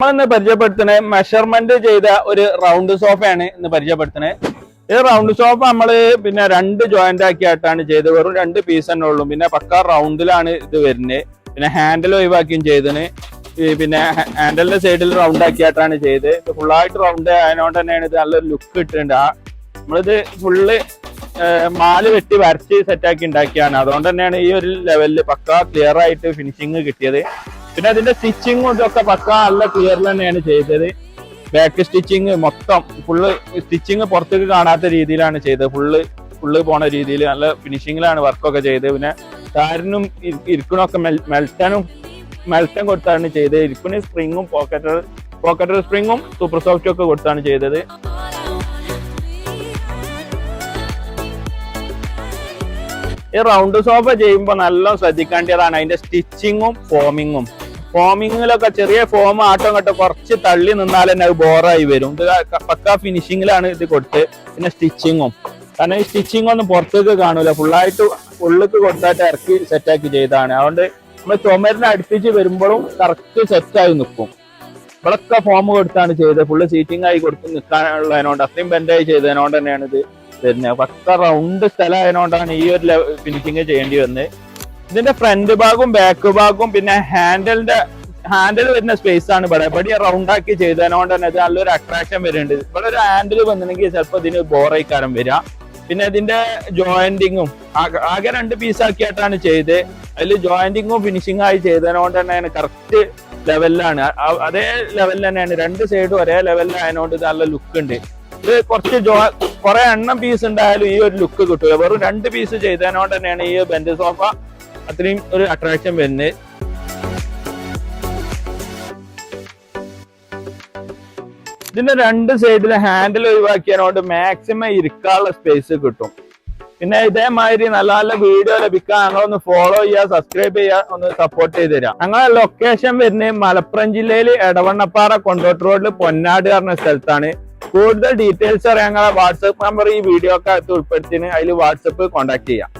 നമ്മളിന്ന് പരിചയപ്പെടുത്തുന്നത് മെഷർമെന്റ് ചെയ്ത ഒരു റൗണ്ട് സോഫയാണ് ഇന്ന് പരിചയപ്പെടുത്തുന്നത്. ഈ റൗണ്ട് സോഫ നമ്മള് പിന്നെ 2 ജോയിന്റ് ആക്കിയിട്ടാണ് ചെയ്തത്. വെറും 2 പീസ് തന്നെ ഉള്ളൂ. പിന്നെ പക്ക റൗണ്ടിലാണ് ഇത് വരുന്നത്. പിന്നെ ഹാൻഡിൽ ഒഴിവാക്കിയും ചെയ്തത്. പിന്നെ ഹാൻഡലിന്റെ സൈഡിൽ റൗണ്ട് ആക്കിയിട്ടാണ് ചെയ്ത്. ഫുള്ളായിട്ട് റൗണ്ട് ആയതുകൊണ്ട് തന്നെയാണ് ഇത് നല്ലൊരു ലുക്ക് കിട്ടുന്നുണ്ട്. നമ്മളിത് ഫുള്ള് മാല് വെട്ടി വരച്ച് സെറ്റാക്കി ഉണ്ടാക്കിയാണ്. അതുകൊണ്ട് തന്നെയാണ് ഈ ഒരു ലെവലിൽ പക്ക ക്ലിയർ ആയിട്ട് ഫിനിഷിങ് കിട്ടിയത്. പിന്നെ അതിന്റെ സ്റ്റിച്ചിങ്ങും ഇതൊക്കെ പക്ക നല്ല ക്ലിയറിൽ തന്നെയാണ് ചെയ്തത്. ബാക്ക് സ്റ്റിച്ചിങ് മൊത്തം ഫുള്ള് സ്റ്റിച്ചിങ് പുറത്തേക്ക് കാണാത്ത രീതിയിലാണ് ചെയ്തത്. ഫുള്ള് പോണ രീതിയിൽ നല്ല ഫിനിഷിങ്ങിലാണ് വർക്കൊക്കെ ചെയ്തത്. പിന്നെ താരനും ഇരിക്കണമൊക്കെ മെൽറ്റൻ കൊടുത്താണ് ചെയ്തത്. ഇരിക്കുന്ന സ്പ്രിങ്ങും പോക്കറ്റർ സ്പ്രിങ്ങും സൂപ്പർ സോഫ്റ്റും ഒക്കെ കൊടുത്താണ് ചെയ്തത്. ഈ റൗണ്ട് സോഫ ചെയ്യുമ്പോൾ നല്ല ശ്രദ്ധിക്കേണ്ടതാണ് അതിന്റെ സ്റ്റിച്ചിങ്ങും ഫോമിങ്ങിലൊക്കെ ചെറിയ ഫോം ആട്ടം ഇങ്ങോട്ട് കുറച്ച് തള്ളി നിന്നാൽ തന്നെ അത് ബോറായി വരും. ഇത് പക്ക ഫിനിഷിങ്ങിലാണ് ഇത് കൊടുത്ത്. പിന്നെ സ്റ്റിച്ചിങ്ങും കാരണം ഈ സ്റ്റിച്ചിങ് ഒന്നും പുറത്തേക്ക് കാണൂല. ഫുള്ളായിട്ട് ഉള്ളിക്ക് കൊടുത്തായിട്ട് ഇറക്കി സെറ്റാക്കി ചെയ്തതാണ്. അതുകൊണ്ട് നമ്മൾ ചുമരിനെ അടുപ്പിച്ച് വരുമ്പോഴും കറക്റ്റ് സെറ്റായി നിൽക്കും. ഇവിടൊക്കെ ഫോം കൊടുത്താണ് ചെയ്തത്. ഫുള്ള് സീറ്റിംഗ് ആയി കൊടുത്ത് നിൽക്കാനുള്ളതിനോണ്ട് അത്രയും ബെൻഡായി ചെയ്തതിനോണ്ട് തന്നെയാണ് ഇത് വരുന്നത്. പക്ക റൗണ്ട് സ്ഥലമായതുകൊണ്ടാണ് ഈ ഒരു ഫിനിഷിങ് ചെയ്യേണ്ടി വന്നത്. ഇതിന്റെ ഫ്രണ്ട് ഭാഗവും ബാക്ക് ഭാഗവും പിന്നെ ഹാൻഡിൽ വരുന്ന സ്പേസ് ആണ് ഇവിടെ റൗണ്ട് ആക്കി ചെയ്തതിനോണ്ട് തന്നെ ഇത് നല്ലൊരു അട്രാക്ഷൻ വരുന്നുണ്ട്. ഇവിടെ ഒരു ഹാൻഡിൽ വന്നിട്ടുണ്ടെങ്കിൽ ചിലപ്പോൾ ഇതിന് ബോറൈക്കാരം വരിക. പിന്നെ ഇതിന്റെ ജോയിന്റിങ്ങും ആകെ 2 പീസ് ആക്കിയിട്ടാണ് ചെയ്ത്. അതിൽ ജോയിന്റിങ്ങും ഫിനിഷിംഗ് ആയി ചെയ്തതിനോണ്ട് തന്നെയാണ് കറക്റ്റ് ലെവലിലാണ്. അതേ ലെവലിൽ തന്നെയാണ് 2 സൈഡും ഒരേ ലെവലിലായതുകൊണ്ട് ഇത് നല്ല ലുക്ക് ഉണ്ട്. ഇത് കുറെ എണ്ണം പീസ് ഉണ്ടായാലും ഈ ഒരു ലുക്ക് കിട്ടുക. വെറും 2 പീസ് ചെയ്തതിനോണ്ട് തന്നെയാണ് ഈ ബെഞ്ച് സോഫ അത്രയും ഒരു അട്രാക്ഷൻ വരുന്നത്. ഇതിന്റെ 2 സൈഡിലെ ഹാൻഡിൽ ഒഴിവാക്കിയതിനോണ്ട് മാക്സിമം ഇരിക്കാനുള്ള സ്പേസ് കിട്ടും. പിന്നെ ഇതേമാതിരി നല്ല നല്ല വീഡിയോ ലഭിക്കാൻ ഞങ്ങളൊന്ന് ഫോളോ ചെയ്യുക, സബ്സ്ക്രൈബ് ചെയ്യുക, ഒന്ന് സപ്പോർട്ട് ചെയ്ത് തരാം. ഞങ്ങളെ ലൊക്കേഷൻ വരുന്നത് മലപ്പുറം ജില്ലയിൽ എടവണ്ണപ്പാറ കൊണ്ടോട്ട് റോഡിൽ പൊന്നാട് പറഞ്ഞ സ്ഥലത്താണ്. കൂടുതൽ ഡീറ്റെയിൽസ് അറിയാൻ ഞങ്ങളെ വാട്സപ്പ് നമ്പർ ഈ വീഡിയോ ഒക്കെ ഉൾപ്പെടുത്തിന് അതിൽ വാട്സപ്പ് കോൺടാക്ട് ചെയ്യാം.